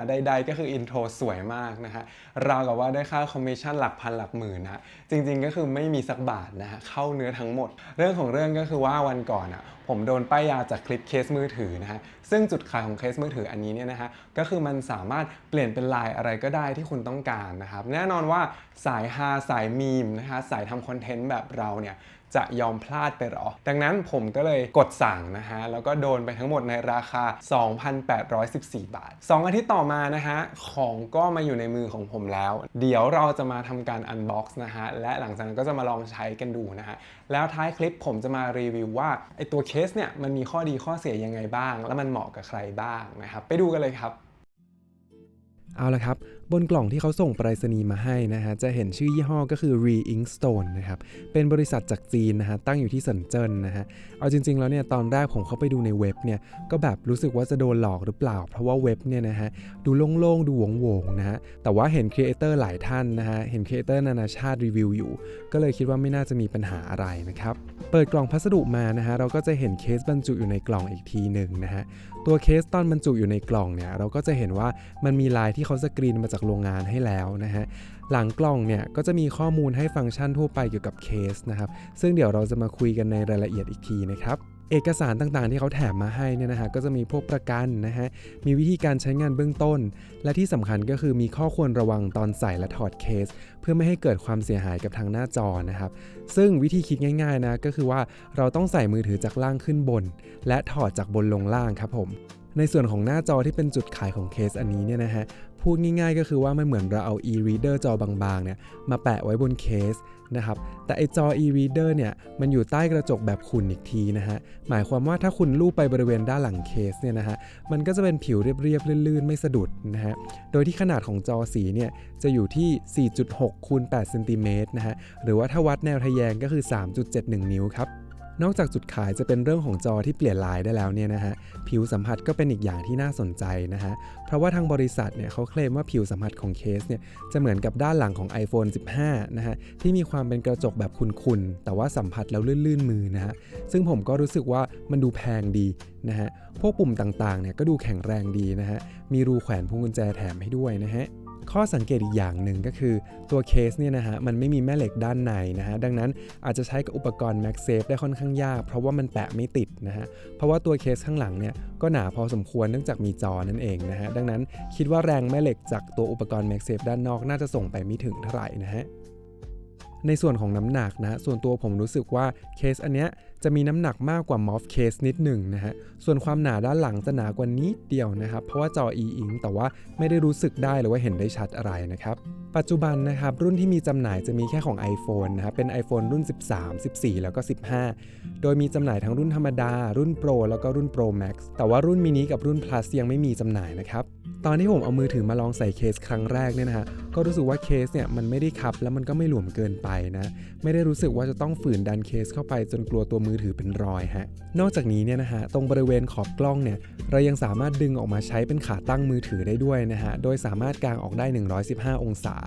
ใดๆก็คืออินโทรสวยมากนะฮะราวกับว่าได้ค่าคอมมิชชั่นหลักพันหลักหมื่นนะจริงๆก็คือไม่มีสักบาทนะฮะเข้าเนื้อทั้งหมดเรื่องของเรื่องก็คือว่าวันก่อนผมโดนป้ายยาจากคลิปเคสมือถือนะฮะซึ่งจุดขายของเคสมือถืออันนี้เนี่ยนะฮะก็คือมันสามารถเปลี่ยนเป็นลายอะไรก็ได้ที่คุณต้องการนะครับแน่นอนว่าสายฮาสายมีมนะฮะสายทำคอนเทนต์แบบเราเนี่ยจะยอมพลาดไปหรอดังนั้นผมก็เลยกดสั่งนะฮะแล้วก็โดนไปทั้งหมดในราคา 2,814 บาท2อาทิตย์ต่อมานะฮะของก็มาอยู่ในมือของผมแล้วเดี๋ยวเราจะมาทำการอันบ็อกซ์นะฮะและหลังจากนั้นก็จะมาลองใช้กันดูนะฮะแล้วท้ายคลิปผมจะมารีวิวว่าไอตัวเคสเนี่ยมันมีข้อดีข้อเสียยังไงบ้างแล้วมันเหมาะกับใครบ้างนะครับไปดูกันเลยครับ เอาละครับบนกล่องที่เขาส่งไปรษณีย์มาให้นะฮะจะเห็นชื่อยี่ห้อก็คือ Re Inkstone นะครับเป็นบริษัทจากจีนนะฮะตั้งอยู่ที่เซินเจิ้นนะฮะเอาจริงๆแล้วเนี่ยตอนแรกผมเข้าไปดูในเว็บเนี่ยก็แบบรู้สึกว่าจะโดนหลอกหรือเปล่าเพราะว่าเว็บเนี่ยนะฮะดูโล่งๆดูโหวงๆนะฮะแต่ว่าเห็นครีเอเตอร์หลายท่านนะฮะเห็นครีเอเตอร์นานาชาติรีวิวอยู่ก็เลยคิดว่าไม่น่าจะมีปัญหาอะไรนะครับเปิดกล่องพัสดุมานะฮะเราก็จะเห็นเคสบรรจุอยู่ในกล่องอีกทีหนึ่งนะฮะตัวเคสตอนบรรจุอยู่ในกล่องเนี่ยเราก็จะเห็นว่ามันมีลายที่เขาสกรีนมาจากโรงงานให้แล้วนะฮะหลังกล่องเนี่ยก็จะมีข้อมูลให้ฟังก์ชันทั่วไปเกี่ยวกับเคสนะครับซึ่งเดี๋ยวเราจะมาคุยกันในรายละเอียดอีกทีนะครับเอกสารต่างๆที่เขาแถมมาให้เนี่ยนะฮะก็จะมีพวกประกันนะฮะมีวิธีการใช้งานเบื้องต้นและที่สำคัญก็คือมีข้อควรระวังตอนใส่และถอดเคสเพื่อไม่ให้เกิดความเสียหายกับทางหน้าจอนะครับซึ่งวิธีคิดง่ายๆนะก็คือว่าเราต้องใส่มือถือจากล่างขึ้นบนและถอดจากบนลงล่างครับผมในส่วนของหน้าจอที่เป็นจุดขายของเคสอันนี้เนี่ยนะฮะพูดง่ายๆก็คือว่ามันเหมือนเราเอา e-reader จอบางๆเนี่ยมาแปะไว้บนเคสนะครับแต่ไอจอ e-reader เนี่ยมันอยู่ใต้กระจกแบบขุ่นอีกทีนะฮะหมายความว่าถ้าคุณลูบไปบริเวณด้านหลังเคสเนี่ยนะฮะมันก็จะเป็นผิวเรียบๆลื่นๆไม่สะดุดนะฮะโดยที่ขนาดของจอสีเนี่ยจะอยู่ที่ 4.6 คูณ 8 เซนติเมตรนะฮะหรือว่าถ้าวัดแนวทะแยงก็คือ 3.71 นิ้วครับนอกจากจุดขายจะเป็นเรื่องของจอที่เปลี่ยนลายได้แล้วเนี่ยนะฮะผิวสัมผัสก็เป็นอีกอย่างที่น่าสนใจนะฮะเพราะว่าทางบริษัทเนี่ยเขาเคลมว่าผิวสัมผัสของเคสเนี่ยจะเหมือนกับด้านหลังของ iPhone 15 นะฮะที่มีความเป็นกระจกแบบขุ่นๆแต่ว่าสัมผัสแล้วลื่นๆมือนะฮะซึ่งผมก็รู้สึกว่ามันดูแพงดีนะฮะพวกปุ่มต่างๆเนี่ยก็ดูแข็งแรงดีนะฮะมีรูแขวนพวงกุญแจแถมให้ด้วยนะฮะข้อสังเกตอีกอย่างหนึ่งก็คือตัวเคสเนี่ยนะฮะมันไม่มีแม่เหล็กด้านในนะฮะดังนั้นอาจจะใช้กับอุปกรณ์ MagSafe ได้ค่อนข้างยากเพราะว่ามันแปะไม่ติดนะฮะเพราะว่าตัวเคสข้างหลังเนี่ยก็หนาพอสมควรเนื่องจากมีจอนั่นเองนะฮะดังนั้นคิดว่าแรงแม่เหล็กจากตัวอุปกรณ์ MagSafe ด้านนอกน่าจะส่งไปไม่ถึงเท่าไหร่นะฮะในส่วนของน้ำหนักนะส่วนตัวผมรู้สึกว่าเคสอันเนี้ยจะมีน้ำหนักมากกว่ามอฟเคสนิดหนึ่งนะฮะส่วนความหนาด้านหลังจะหนากว่านิดเดียวนะครับเพราะว่าจอ e-ink แต่ว่าไม่ได้รู้สึกได้หรือว่าเห็นได้ชัดอะไรนะครับปัจจุบันนะครับรุ่นที่มีจำหน่ายจะมีแค่ของ iPhone นะครับเป็น iPhone รุ่น 13 14 แล้วก็ 15 โดยมีจำหน่ายทั้งรุ่นธรรมดารุ่น Pro แล้วก็รุ่น Pro Max แต่ว่ารุ่นมินิกับรุ่น Plus ยังไม่มีจำหน่ายนะครับตอนที่ผมเอามือถือมาลองใส่เคสครั้งแรกเนี่ยนะฮะก็รู้สึกว่าเคสเนี่ยมันไม่ได้คับแล้วมันก็ไม่หลวมเกินไปนะไม่ได้รู้สึกว่าจะต้องฝืนดันเคสเข้าไปจนกลัวตัวมือถือเป็นรอยฮะนอกจากนี้เนี่ยนะฮะตรงบริเวณขอบกล้องเนี่ยเรายังสามารถดึงออกมาใช้เป็นขาตั้งมือถือได้ด้วยนะฮะโดยสามารถกางออกได้115องศา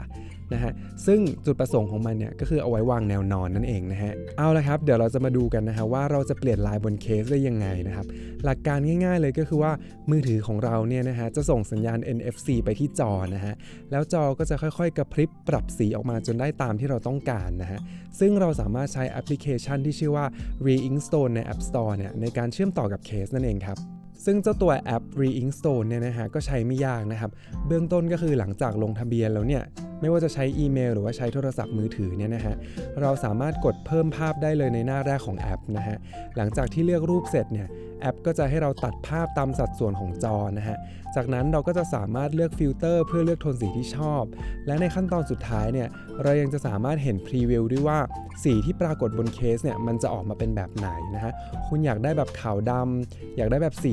นะฮะซึ่งจุดประสงค์ของมันเนี่ยก็คือเอาไว้วางแนวนอนนั่นเองนะฮะเอาละครับเดี๋ยวเราจะมาดูกันนะฮะว่าเราจะเปลี่ยนลายบนเคสได้ยังไงนะครับหลักการง่ายๆเลยก็คือว่ามือถือของเราเนี่ยนะฮะจะส่งสัญญาณ NFC ไปที่จอนะฮะแล้วจอก็จะค่อยๆกระพริบปรับสีออกมาจนได้ตามที่เราต้องการนะฮะซึ่งเราสามารถใช้แอปพลิเคชันที่ชื่อว่า Re Inkstone ใน App Store เนี่ยในการเชื่อมต่อกับเคสนั่นเองครับซึ่งเจ้าตัวแอป Re Inkstone เนี่ยนะฮะก็ใช้ไม่ยากนะครับเบื้องต้นก็คือหลังจากลงทะเบียนแล้วเนี่ยไม่ว่าจะใช้อีเมลหรือว่าใช้โทรศัพท์มือถือเนี่ยนะฮะเราสามารถกดเพิ่มภาพได้เลยในหน้าแรกของแอปนะฮะหลังจากที่เลือกรูปเสร็จเนี่ยแอปก็จะให้เราตัดภาพตามสัดส่วนของจอนะฮะจากนั้นเราก็จะสามารถเลือกฟิลเตอร์เพื่อเลือกโทนสีที่ชอบและในขั้นตอนสุดท้ายเนี่ยเรายังจะสามารถเห็นพรีวิวด้วยว่าสีที่ปรากฏบนเคสเนี่ยมันจะออกมาเป็นแบบไหนนะฮะคุณอยากได้แบบขาวดำอยากได้แบบสี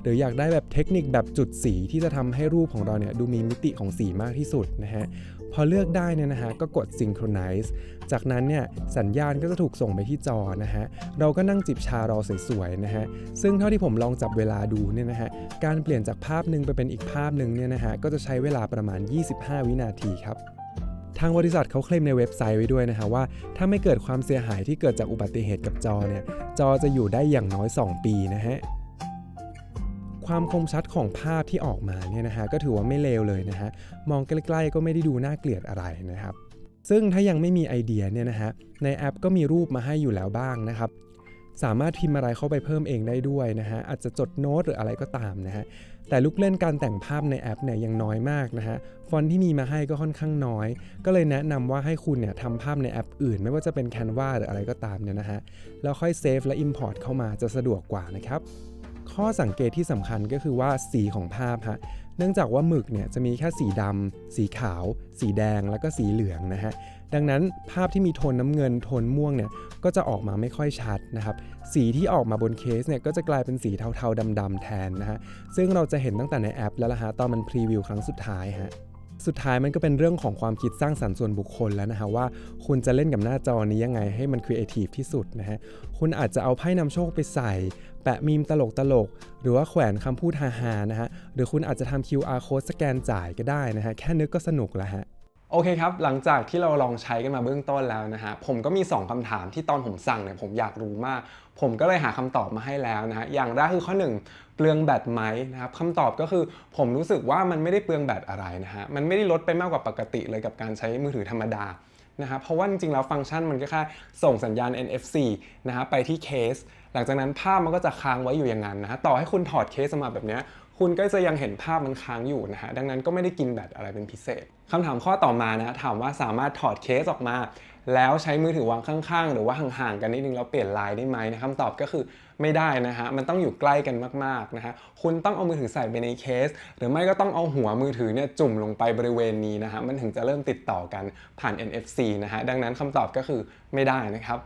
หรืออยากได้แบบเทคนิคแบบจุดสีที่จะทำให้รูปของเราเนี่ยดูมีมิติของสีมากที่สุดนะฮะพอเลือกได้เนี่ยนะฮะก็กด synchronize จากนั้นเนี่ยสัญญาณก็จะถูกส่งไปที่จอนะฮะเราก็นั่งจิบชารอสวยๆนะฮะซึ่งเท่าที่ผมลองจับเวลาดูเนี่ยนะฮะการเปลี่ยนจากภาพหนึ่งไปเป็นอีกภาพหนึ่งเนี่ยนะฮะก็จะใช้เวลาประมาณ25 วินาทีครับทางบริษัทเขาเคลมในเว็บไซต์ไว้ด้วยนะฮะว่าถ้าไม่เกิดความเสียหายที่เกิดจากอุบัติเหตุกับจอเนี่ยจอจะอยู่ได้อย่างน้อย2 ปีนะฮะความคมชัดของภาพที่ออกมาเนี่ยนะฮะก็ถือว่าไม่เลวเลยนะฮะมองใกล้ๆก็ไม่ได้ดูน่าเกลียดอะไรนะครับซึ่งถ้ายังไม่มีไอเดียเนี่ยนะฮะในแอปก็มีรูปมาให้อยู่แล้วบ้างนะครับสามารถพิมพ์อะไรเข้าไปเพิ่มเองได้ด้วยนะฮะอาจจะจดโน้ตหรืออะไรก็ตามนะฮะแต่ลูกเล่นการแต่งภาพในแอปเนี่ยยังน้อยมากนะฮะฟอนต์ที่มีมาให้ก็ค่อนข้างน้อยก็เลยแนะนำว่าให้คุณเนี่ยทำภาพในแอปอื่นไม่ว่าจะเป็น Canva หรืออะไรก็ตามเนี่ยนะฮะแล้วค่อยเซฟและ Import เข้ามาจะสะดวกกว่านะครับข้อสังเกตที่สำคัญก็คือว่าสีของภาพฮะเนื่องจากว่าหมึกเนี่ยจะมีแค่สีดำสีขาวสีแดงแล้วก็สีเหลืองนะฮะดังนั้นภาพที่มีโทนน้ำเงินโทนม่วงเนี่ยก็จะออกมาไม่ค่อยชัดนะครับสีที่ออกมาบนเคสเนี่ยก็จะกลายเป็นสีเทาๆดำๆแทนนะฮะซึ่งเราจะเห็นตั้งแต่ในแอปแล้วล่ะฮะตอนมันพรีวิวครั้งสุดท้ายฮะสุดท้ายมันก็เป็นเรื่องของความคิดสร้างสรรค์ส่วนบุคคลแล้วนะฮะว่าคุณจะเล่นกับหน้าจอนี้ยังไงให้มันครีเอทีฟที่สุดนะฮะคุณอาจจะเอาไพ่นำโชคไปใส่แปะมีมตลกหรือว่าแขวนคำพูดฮาๆนะฮะหรือคุณอาจจะทำ QR code สแกนจ่ายก็ได้นะฮะแค่นึกก็สนุกแล้วฮะโอเคครับหลังจากที่เราลองใช้กันมาเบื้องต้นแล้วนะฮะผมก็มี2คำถามที่ตอนผมสั่งเนี่ยผมอยากรู้มากผมก็เลยหาคำตอบมาให้แล้วนะฮะอย่างแรกคือข้อ1เปลืองแบตไหมนะครับคำตอบก็คือผมรู้สึกว่ามันไม่ได้เปลืองแบตอะไรนะฮะมันไม่ได้ลดไปมากกว่าปกติเลยกับการใช้มือถือธรรมดานะครับเพราะว่าจริงๆแล้วฟังก์ชันมันก็แค่ส่งสัญญาณ NFC นะฮะไปที่เคสหลังจากนั้นภาพมันก็จะค้างไว้อยู่อย่างนั้นนะฮะต่อให้คุณถอดเคสออกมาแบบนี้คุณก็จะยังเห็นภาพมันค้างอยู่นะฮะดังนั้นก็ไม่ได้กินแบตอะไรเป็นพิเศษคำถามข้อต่อมานะถามว่าสามารถถอดเคสออกมาแล้วใช้มือถือวางข้างๆหรือว่าห่างๆกันนิดนึงแล้วเปลี่ยนลายได้ไหมนะคำตอบก็คือไม่ได้นะฮะมันต้องอยู่ใกล้กันมากๆนะฮะคุณต้องเอามือถือใส่ไปในเคสหรือไม่ก็ต้องเอาหัวมือถือเนี่ยจุ่มลงไปบริเวณนี้นะฮะมันถึงจะเริ่มติดต่อกันผ่าน NFC นะฮะดังนั้นคำตอบก็คือไม่ได้นะครับ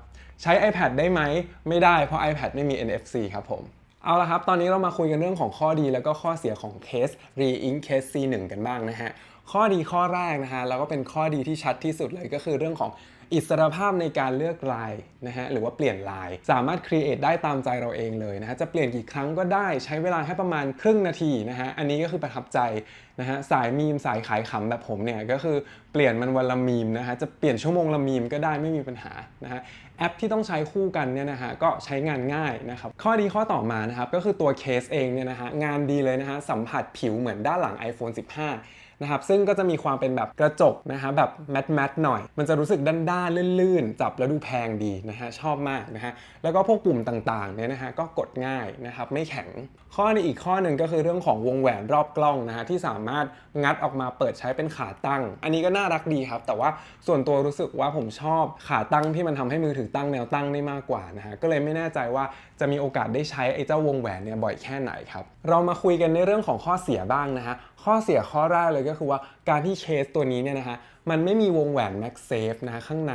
ใช้ iPad ได้ไหมไม่ได้เพราะ iPad ไม่มี NFC ครับผมเอาละครับตอนนี้เรามาคุยกันเรื่องของข้อดีแล้วก็ข้อเสียของเคส Re-Ink Case C1 กันบ้างนะฮะข้อดีข้อแรกนะฮะแล้วก็เป็นข้อดีที่ชัดที่สุดเลยก็คือเรื่องของอิสรภาพในการเลือกลายนะฮะหรือว่าเปลี่ยนลายสามารถ create ได้ตามใจเราเองเลยนะฮะจะเปลี่ยนกี่ครั้งก็ได้ใช้เวลาแค่ประมาณครึ่งนาทีนะฮะอันนี้ก็คือประทับใจนะฮะสายมีมสายขายขำแบบผมเนี่ยก็คือเปลี่ยนมันวันละมีมนะฮะจะเปลี่ยนชั่วโมงละมีมก็ได้ไม่มีปัญหานะฮะแอปที่ต้องใช้คู่กันเนี่ยนะฮะก็ใช้งานง่ายนะครับข้อดีข้อต่อมานะครับก็คือตัวเคสเองเนี่ยนะฮะงานดีเลยนะฮะสัมผัสผิวเหมือนด้านหลัง iPhone 15นะครับซึ่งก็จะมีความเป็นแบบกระจกนะฮะแบบแมตต์หน่อยมันจะรู้สึกด้านๆลื่นๆจับแล้วดูแพงดีนะฮะชอบมากนะฮะแล้วก็พวกปุ่มต่างๆเนี่ยนะฮะก็กดง่ายนะครับไม่แข็งข้อนี้อีกข้อหนึ่งก็คือเรื่องของวงแหวนรอบกล้องนะฮะที่สามารถงัดออกมาเปิดใช้เป็นขาตั้งอันนี้ก็น่ารักดีครับแต่ว่าส่วนตัวรู้สึกว่าผมชอบขาตั้งที่มันทำให้มือถือตั้งแนวตั้งได้มากกว่านะฮะก็เลยไม่แน่ใจว่าจะมีโอกาสได้ใช้ไอ้เจ้าวงแหวนเนี่ยบ่อยแค่ไหนครับเรามาคุยกันในเรื่องของข้อเสียบ้างนะฮะข้อเสียข้อแรกเลยก็คือว่าการที่เคสตัวนี้เนี่ยนะฮะมันไม่มีวงแหวน MagSafe นะฮะข้างใน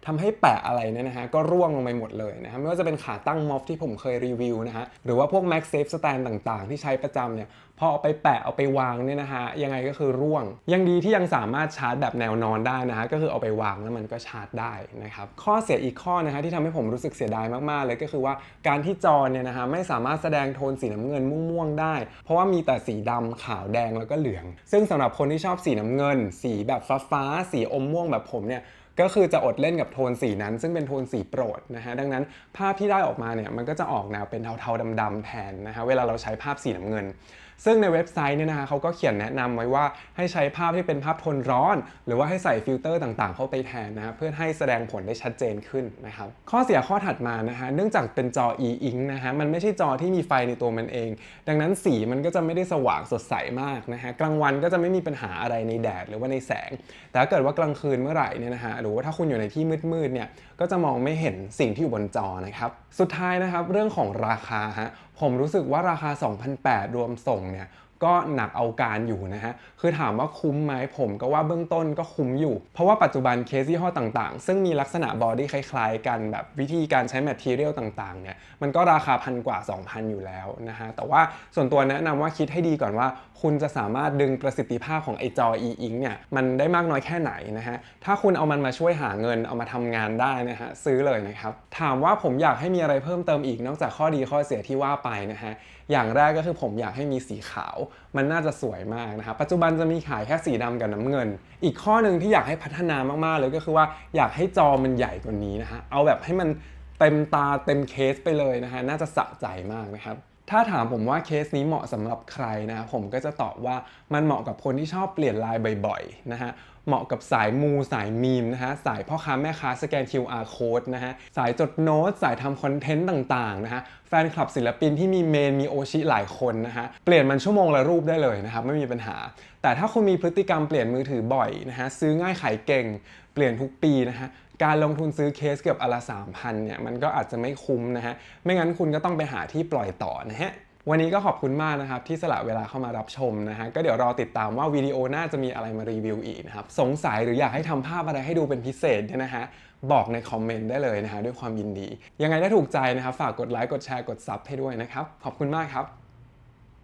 ทำให้แปะอะไรเนี่ยนะฮะก็ร่วงลงไปหมดเลยนะฮะไม่ว่าจะเป็นขาตั้งม็อบที่ผมเคยรีวิวนะฮะหรือว่าพวก MagSafe Stand ต่างๆที่ใช้ประจำเนี่ยพอเอาไปแปะเอาไปวางเนี่ยนะฮะยังไงก็คือร่วงยังดีที่ยังสามารถชาร์จแบบแนวนอนได้นะฮะก็คือเอาไปวางแล้วมันก็ชาร์จได้นะครับข้อเสียอีกข้อนะฮะที่ทำให้ผมรู้สึกเสียดายมากๆเลยก็คือว่าการที่จอเนี่ยนะฮะไม่สามารถแสดงโทนสีน้ำเงินม่วงๆได้เพราะว่ามีแต่สีดำขาวแดงแล้วก็เหลืองซึ่งสำหรับคนที่ชอบสีน้ำเงินสีแบบฟ้าๆสีอมม่วงแบบผมเนี่ยก็คือจะอดเล่นกับโทนสีนั้นซึ่งเป็นโทนสีโปรดนะฮะดังนั้นภาพที่ได้ออกมาเนี่ยมันก็จะออกแนวเป็นเทาๆดำๆแทนนะฮะเวลาเราใช้ภาพสีน้ำเงินซึ่งในเว็บไซต์เนี่ยนะฮะเขาก็เขียนแนะนำไว้ว่าให้ใช้ภาพที่เป็นภาพโทนร้อนหรือว่าให้ใส่ฟิลเตอร์ต่างๆเข้าไปแทนนะฮะเพื่อให้แสดงผลได้ชัดเจนขึ้นนะครับข้อเสียข้อถัดมานะฮะเนื่องจากเป็นจอ e-ink นะฮะมันไม่ใช่จอที่มีไฟในตัวมันเองดังนั้นสีมันก็จะไม่ได้สว่างสดใสมากนะฮะกลางวันก็จะไม่มีปัญหาอะไรในแดดหรือว่าในแสงแต่ถ้าเกิดว่ากลางคืนเมื่อไหร่เนี่ยนะฮะหรือว่าถ้าคุณอยู่ในที่มืดๆเนี่ยก็จะมองไม่เห็นสิ่งที่อยู่บนจอนะครับสุดท้ายนะครับเรื่องของราคาฮะผมรู้สึกว่าราคา 2,800 รวมส่งเนี่ย ก็หนักเอาการอยู่นะฮะคือถามว่าคุ้มไหมผมก็ว่าเบื้องต้นก็คุ้มอยู่เพราะว่าปัจจุบันเคสยี่ห้อต่างๆซึ่งมีลักษณะบอดี้คล้ายๆกันแบบวิธีการใช้แมททีเรียลต่างๆเนี่ยมันก็ราคา1,000 กว่า 2,000 อยู่แล้วนะฮะแต่ว่าส่วนตัวแนะนำว่าคิดให้ดีก่อนว่าคุณจะสามารถดึงประสิทธิภาพของไอจอ e-ink เนี่ยมันได้มากน้อยแค่ไหนนะฮะถ้าคุณเอามันมาช่วยหาเงินเอามาทำงานได้นะฮะซื้อเลยนะครับถามว่าผมอยากให้มีอะไรเพิ่มเติมอีกนอกจากข้อดีข้อเสียที่ว่าไปนะฮะอย่างแรกก็คือผมอยากให้มีสีขาวมันน่าจะสวยมากนะครับปัจจุบันจะมีขายแค่สีดำกับน้ำเงินอีกข้อหนึ่งที่อยากให้พัฒนามากๆเลยก็คือว่าอยากให้จอมันใหญ่กว่านี้นะฮะเอาแบบให้มันเต็มตาเต็มเคสไปเลยนะฮะน่าจะสะใจมากนะครับถ้าถามผมว่าเคสนี้เหมาะสำหรับใครนะผมก็จะตอบว่ามันเหมาะกับคนที่ชอบเปลี่ยนลายบ่อยๆนะฮะเหมาะกับสายมูสายมีมนะฮะสายพ่อค้าแม่ค้าสแกน QR code นะฮะสายจดโน้ตสายทำคอนเทนต์ต่างๆนะฮะแฟนคลับศิลปินที่มีเมนมีโอชิหลายคนนะฮะเปลี่ยนมันชั่วโมงละรูปได้เลยนะครับไม่มีปัญหาแต่ถ้าคุณมีพฤติกรรมเปลี่ยนมือถือบ่อยนะฮะซื้อง่ายขายเก่งเปลี่ยนทุกปีนะฮะการลงทุนซื้อเคสเกือบอนละ 3,000 เนี่ยมันก็อาจจะไม่คุ้มนะฮะไม่งั้นคุณก็ต้องไปหาที่ปล่อยต่อนะฮะวันนี้ก็ขอบคุณมากนะครับที่สละเวลาเข้ามารับชมนะฮะก็เดี๋ยวรอติดตามว่าวิดีโอหน้าจะมีอะไรมารีวิวอีกนะครับสงสัยหรืออยากให้ทำภาพอะไรให้ดูเป็นพิเศษเนี่ยนะฮะบอกในคอมเมนต์ได้เลยนะฮะด้วยความยินดียังไงถ้าถูกใจนะครับฝากกดไลค์กดแชร์กดซับให้ด้วยนะครับขอบคุณมากครับ